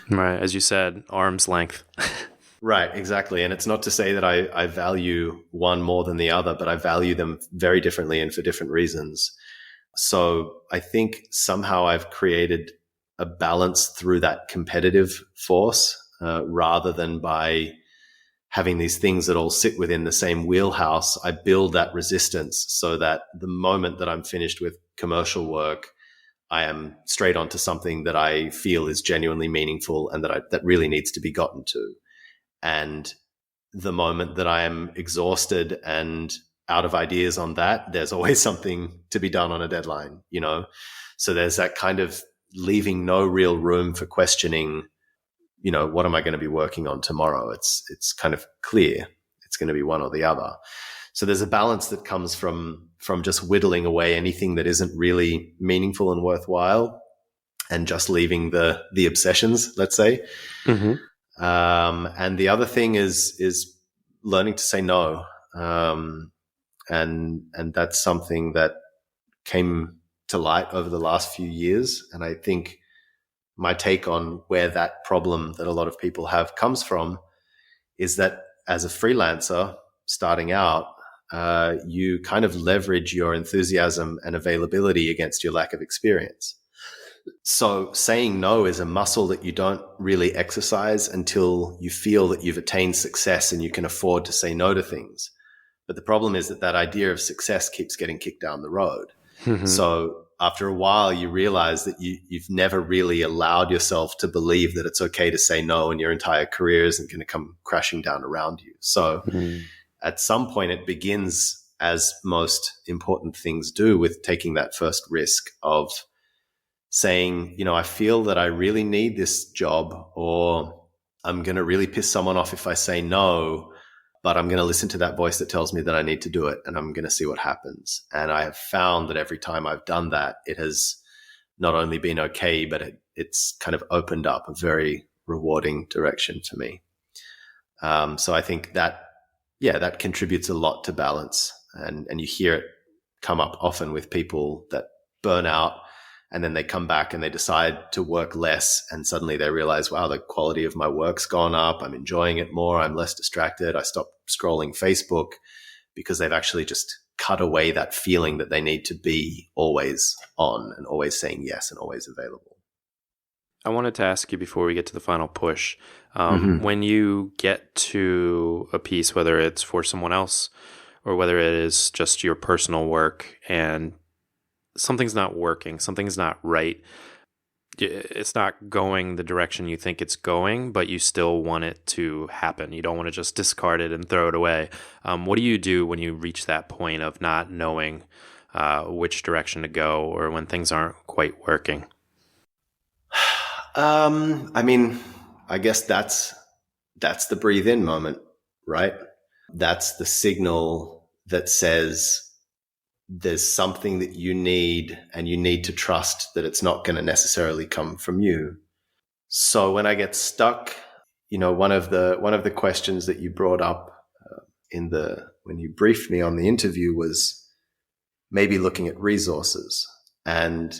Right. As you said, arm's length. Right, exactly. And it's not to say that I value one more than the other, but I value them very differently and for different reasons. So I think somehow I've created a balance through that competitive force rather than by having these things that all sit within the same wheelhouse. I build that resistance so that the moment that I'm finished with commercial work, I am straight onto something that I feel is genuinely meaningful and that really needs to be gotten to. And the moment that I am exhausted and out of ideas on that, there's always something to be done on a deadline, So there's that kind of leaving no real room for questioning, what am I going to be working on tomorrow? It's kind of clear. It's going to be one or the other. So there's a balance that comes from just whittling away anything that isn't really meaningful and worthwhile and just leaving the obsessions, let's say. Mm-hmm. And the other thing is learning to say no. And that's something that came to light over the last few years. And I think my take on where that problem that a lot of people have comes from is that as a freelancer starting out, you kind of leverage your enthusiasm and availability against your lack of experience. So saying no is a muscle that you don't really exercise until you feel that you've attained success and you can afford to say no to things. But the problem is that idea of success keeps getting kicked down the road. Mm-hmm. So after a while, you realize that you've never really allowed yourself to believe that it's okay to say no and your entire career isn't going to come crashing down around you. So at some point, it begins, as most important things do, with taking that first risk of saying, I feel that I really need this job, or I'm going to really piss someone off if I say no, but I'm going to listen to that voice that tells me that I need to do it, and I'm going to see what happens. And I have found that every time I've done that, it has not only been okay, but it's kind of opened up a very rewarding direction for me. So I think that contributes a lot to balance. And you hear it come up often with people that burn out, and then they come back and they decide to work less, and suddenly they realize, wow, the quality of my work's gone up. I'm enjoying it more. I'm less distracted. I stop scrolling Facebook, because they've actually just cut away that feeling that they need to be always on and always saying yes and always available. I wanted to ask you before we get to the final push, when you get to a piece, whether it's for someone else or whether it is just your personal work, and something's not working, something's not right, it's not going the direction you think it's going, but you still want it to happen. You don't want to just discard it and throw it away. What do you do when you reach that point of not knowing which direction to go, or when things aren't quite working? I mean, I guess that's the breathe in moment, right? That's the signal that says there's something that you need, and you need to trust that it's not going to necessarily come from you. So when I get stuck, one of the questions that you brought up when you briefed me on the interview was maybe looking at resources. And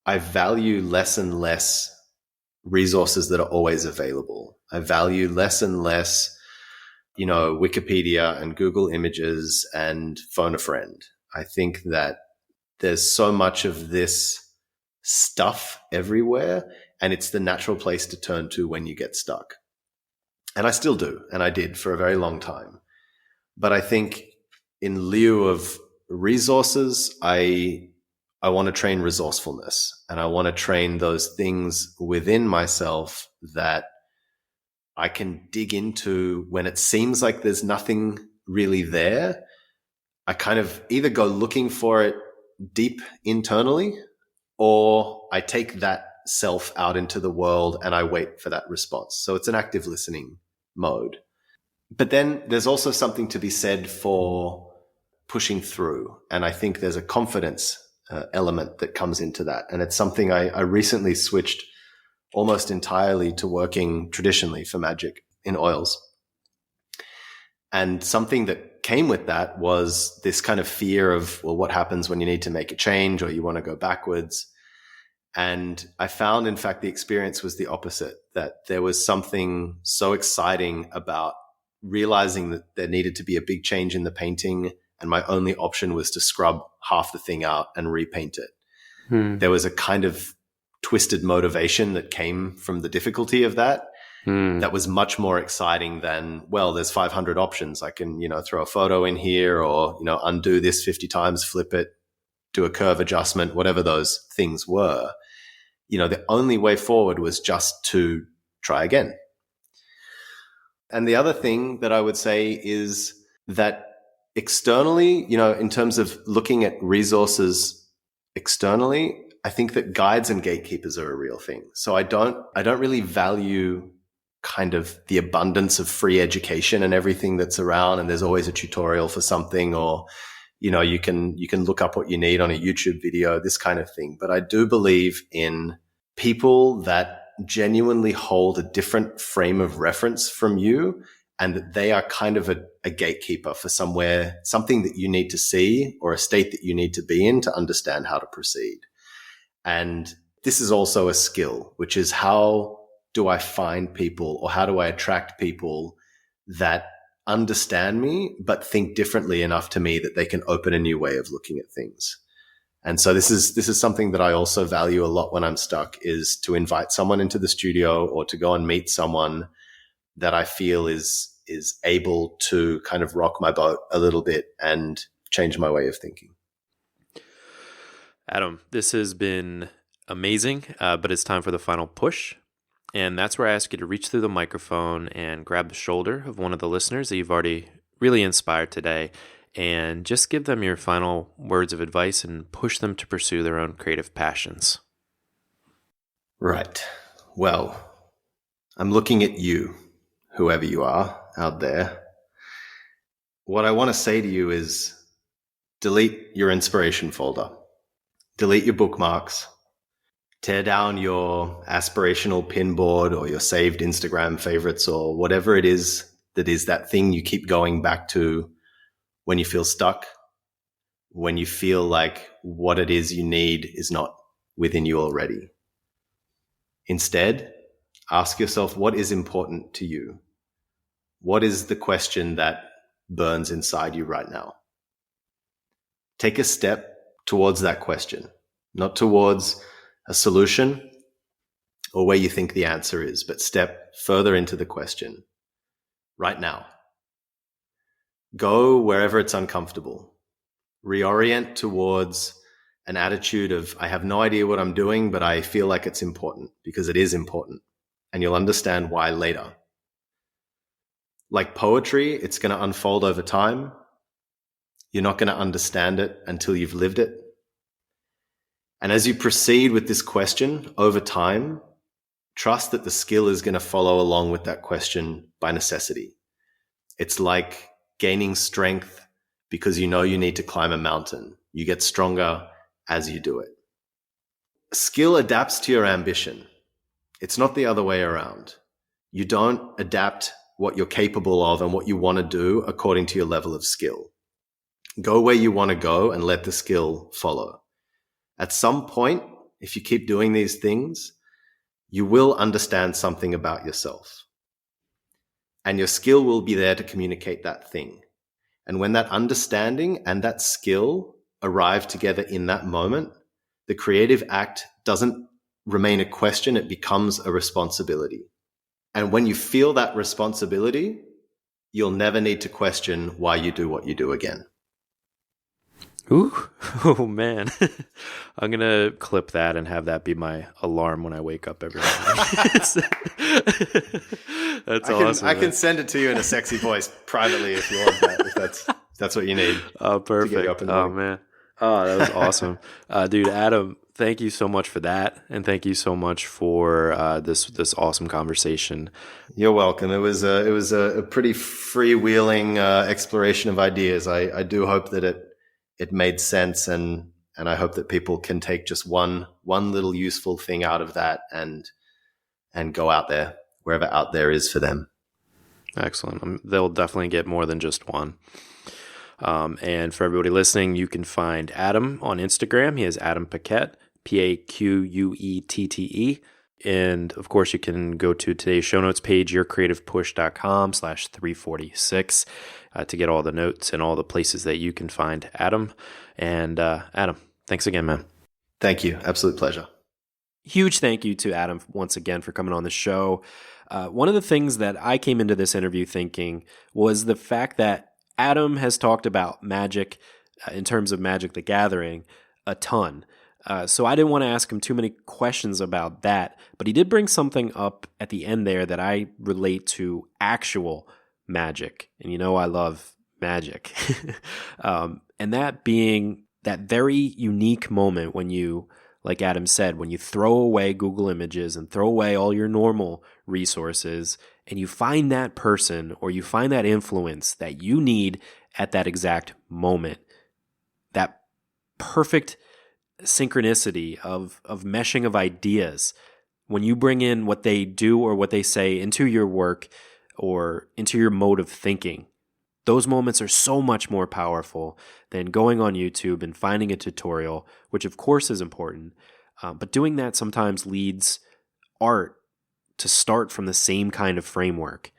I value less and less resources that are always available. I value less and less, Wikipedia and Google Images and phone a friend. I think that there's so much of this stuff everywhere, and it's the natural place to turn to when you get stuck. And I still do, and I did for a very long time. But I think in lieu of resources, I want to train resourcefulness, and I want to train those things within myself that I can dig into when it seems like there's nothing really there. I kind of either go looking for it deep internally, or I take that self out into the world and I wait for that response. So it's an active listening mode. But then there's also something to be said for pushing through. And I think there's a confidence element that comes into that. And it's something I recently switched almost entirely to working traditionally for magic in oils. And something that came with that was this kind of fear of, well, what happens when you need to make a change or you want to go backwards? And I found, in fact, the experience was the opposite, that there was something so exciting about realizing that there needed to be a big change in the painting, and my only option was to scrub half the thing out and repaint it. There was a kind of twisted motivation that came from the difficulty of that. That was much more exciting than, well, there's 500 options. I can, throw a photo in here, or, undo this 50 times, flip it, do a curve adjustment, whatever those things were. The only way forward was just to try again. And the other thing that I would say is that externally, in terms of looking at resources externally, I think that guides and gatekeepers are a real thing. So I don't really value kind of the abundance of free education and everything that's around, and there's always a tutorial for something, or you can look up what you need on a YouTube video, this kind of thing. But I do believe in people that genuinely hold a different frame of reference from you, and that they are kind of a gatekeeper for something that you need to see, or a state that you need to be in to understand how to proceed. And this is also a skill, which is, how do I find people, or how do I attract people that understand me but think differently enough to me that they can open a new way of looking at things? And so this is something that I also value a lot when I'm stuck, is to invite someone into the studio, or to go and meet someone that I feel is able to kind of rock my boat a little bit and change my way of thinking. Adam, this has been amazing, but it's time for the final push. And that's where I ask you to reach through the microphone and grab the shoulder of one of the listeners that you've already really inspired today, and just give them your final words of advice and push them to pursue their own creative passions. Right. Well, I'm looking at you, whoever you are out there. What I want to say to you is, delete your inspiration folder. Delete your bookmarks. Tear down your aspirational pin board, or your saved Instagram favorites, or whatever it is that thing you keep going back to when you feel stuck, when you feel like what it is you need is not within you already. Instead, ask yourself, what is important to you? What is the question that burns inside you right now? Take a step towards that question, not towards a solution or where you think the answer is, but step further into the question right now. Go wherever it's uncomfortable. Reorient towards an attitude of, I have no idea what I'm doing, but I feel like it's important, because it is important, and you'll understand why later. Like poetry, it's going to unfold over time. You're not going to understand it until you've lived it. And as you proceed with this question over time, trust that the skill is going to follow along with that question by necessity. It's like gaining strength because you know you need to climb a mountain. You get stronger as you do it. Skill adapts to your ambition. It's not the other way around. You don't adapt what you're capable of and what you want to do according to your level of skill. Go where you want to go and let the skill follow. At some point, if you keep doing these things, you will understand something about yourself. And your skill will be there to communicate that thing. And when that understanding and that skill arrive together in that moment, the creative act doesn't remain a question, it becomes a responsibility. And when you feel that responsibility, you'll never need to question why you do what you do again. Ooh, oh man. I'm going to clip that and have that be my alarm when I wake up every morning. That's awesome. I can send it to you in a sexy voice privately if you want that, if that's what you need. Oh, perfect. Oh, man. Oh, that was awesome. Dude, Adam, thank you so much for that. And thank you so much for this awesome conversation. You're welcome. It was a pretty freewheeling exploration of ideas. I do hope that it made sense, and I hope that people can take just one little useful thing out of that and go out there, wherever out there is for them. Excellent. They'll definitely get more than just one. And for everybody listening, you can find Adam on Instagram. He is Adam Paquette, Paquette. And of course, you can go to today's show notes page, yourcreativepush.com/346, to get all the notes and all the places that you can find Adam. And Adam, thanks again, man. Thank you. Absolute pleasure. Huge thank you to Adam once again for coming on the show. One of the things that I came into this interview thinking was the fact that Adam has talked about magic in terms of Magic the Gathering a ton. So I didn't want to ask him too many questions about that, but he did bring something up at the end there that I relate to actual magic. And you know I love magic. And that being that very unique moment when you, like Adam said, when you throw away Google Images and throw away all your normal resources and you find that person or you find that influence that you need at that exact moment, that perfect synchronicity of meshing of ideas, when you bring in what they do or what they say into your work or into your mode of thinking, those moments are so much more powerful than going on YouTube and finding a tutorial, which of course is important. But doing that sometimes leads art to start from the same kind of framework.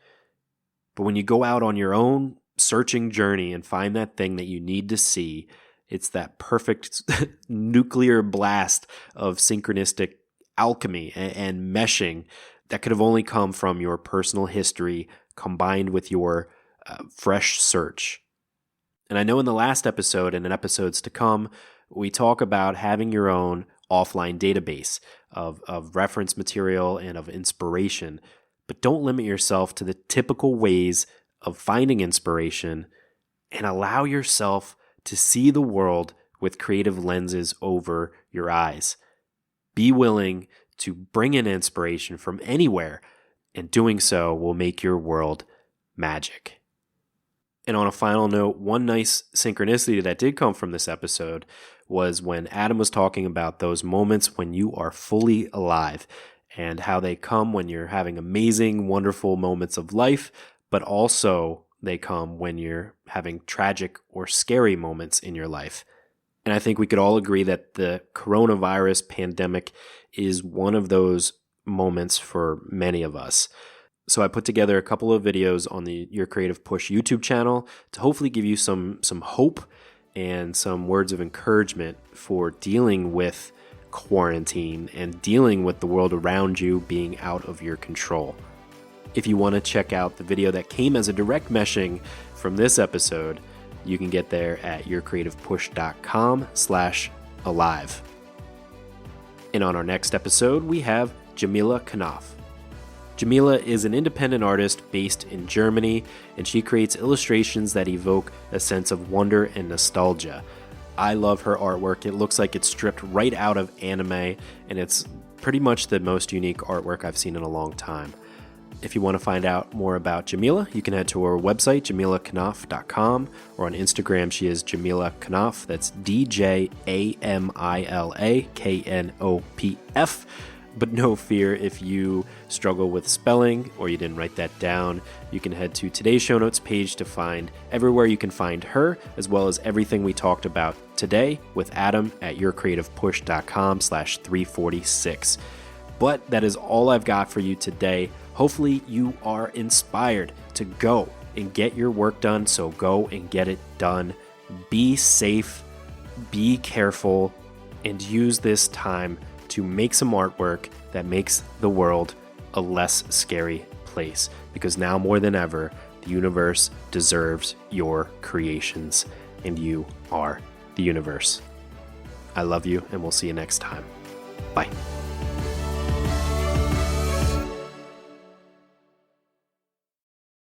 But when you go out on your own searching journey and find that thing that you need to see, it's that perfect nuclear blast of synchronistic alchemy and meshing that could have only come from your personal history combined with your fresh search. And I know in the last episode and in episodes to come, we talk about having your own offline database of reference material and of inspiration, but don't limit yourself to the typical ways of finding inspiration and allow yourself to see the world with creative lenses over your eyes. Be willing to bring in inspiration from anywhere, and doing so will make your world magic. And on a final note, one nice synchronicity that did come from this episode was when Adam was talking about those moments when you are fully alive and how they come when you're having amazing, wonderful moments of life, but also they come when you're having tragic or scary moments in your life. And I think we could all agree that the coronavirus pandemic is one of those moments for many of us. So I put together a couple of videos on the Your Creative Push YouTube channel to hopefully give you some hope and some words of encouragement for dealing with quarantine and dealing with the world around you being out of your control. If you want to check out the video that came as a direct meshing from this episode, you can get there at yourcreativepush.com/alive. And on our next episode, we have Jamila Knopf. Jamila is an independent artist based in Germany, and she creates illustrations that evoke a sense of wonder and nostalgia. I love her artwork. It looks like it's stripped right out of anime, and it's pretty much the most unique artwork I've seen in a long time. If you want to find out more about Jamila, you can head to her website, jamilaknopf.com, or on Instagram, she is Jamila Knopf. That's DJAMILAKNOPF. But no fear, if you struggle with spelling or you didn't write that down, you can head to today's show notes page to find everywhere you can find her, as well as everything we talked about today with Adam at yourcreativepush.com/346. But that is all I've got for you today. Hopefully you are inspired to go and get your work done, so go and get it done. Be safe, be careful, and use this time to make some artwork that makes the world a less scary place. Because now more than ever, the universe deserves your creations, and you are the universe. I love you, and we'll see you next time. Bye.